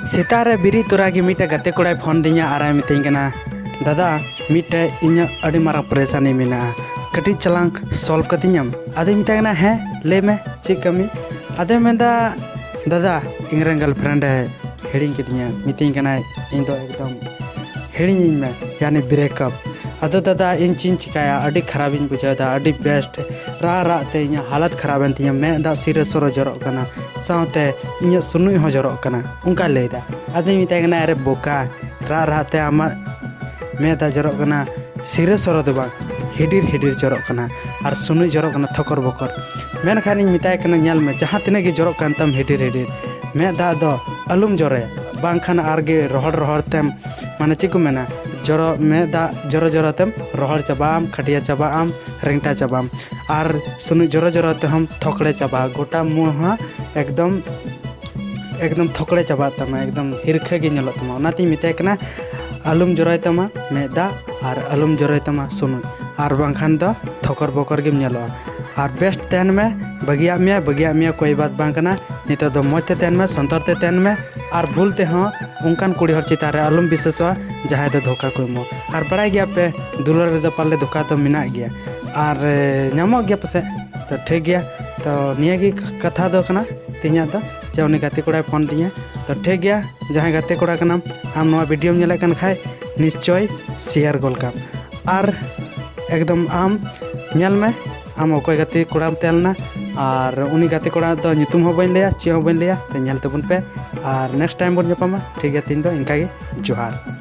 सेता रे बिरी तोरा के मिटे गते कोड़ाई फोन दिया आराय मितें कना दादा मिटे इኛ अड़ी मारा परेशानी मेना कटी चलांग सॉल्व कतिኛम आदे मिते कना है ले में चे कमी आदे मेंदा दादा इंगरन गर्लफ्रेंड है हेडिंग कतिኛ मितें कना इन दो एकदम हेडिंग में यानी ब्रेकअप अदो दादा इन चिन चिकाया अड़ी खराब इन बुझादा अड़ी बेस्ट रा रा ते इኛ हालत खराब एन तिया मैं दा सिरे सोरो जरो कना साथे इኛ सुनुई हो जरो कना उनका लेदा आदे मिते कना अरे बोका रा रा ते आमा मैं दा जरो कना सिरे सोरो दो बा हिडिर हिडिर जरो कना और सुनुई जरो कना थकर बकर मैं खानी मिताय कना न्याल में जहां तिने के जरो कन तम हिडिर हिडिर मैं दा दो अलुम जरे बांग खाना आरगे रोहड़ रोहड़ तेम माने चिकु मेना जरो मैं दा जरो जरो तेम रोहड़ चबाम खटिया चबाम रेंगटा चबाम और सुनुई जरो जरो ते हम थकड़े चबा गोटा मुंह एकदम एकदम थकड़े चबा तमा एकदम हिरखे गे नेलो तमा ओनाती मिताय कना आलुम जराय तमा मेदा और आलुम जराय तमा सुनुई और बांखान द थकर बकर गेम नेलो और बेस्ट तहन में बगिया मिया कोई बात बांकना नितो दो मजते तहन में संतरते तहन में और भूलते हाँ उनकान कुड़ी हर चिता रे आलुम विशेषवा जहाँ दो धोखा को मो और बड़ा गया पे दुलर रे दो पाले धोखा तो मिना गया और नामो गया पसे तो ठीक गया तो निया की कथा दो कना तिnya तो जे उनी गाते कोड़ा फोन दिया तो ठीक गया जहाँ गाते कोड़ा कना आम नवा वीडियो में नेले कन खाय निश्चय शेयर गोल का और एकदम आम नेल में आम अकोय गाते कोड़ा तेलना और उनी गाते कोड़ा दो nyutum हो बन लिया चे हो बन लिया तो नेल तबुन पे और नेक्स्ट टाइम बन जपामा ठीक है तीन दो इनका गे जोहार।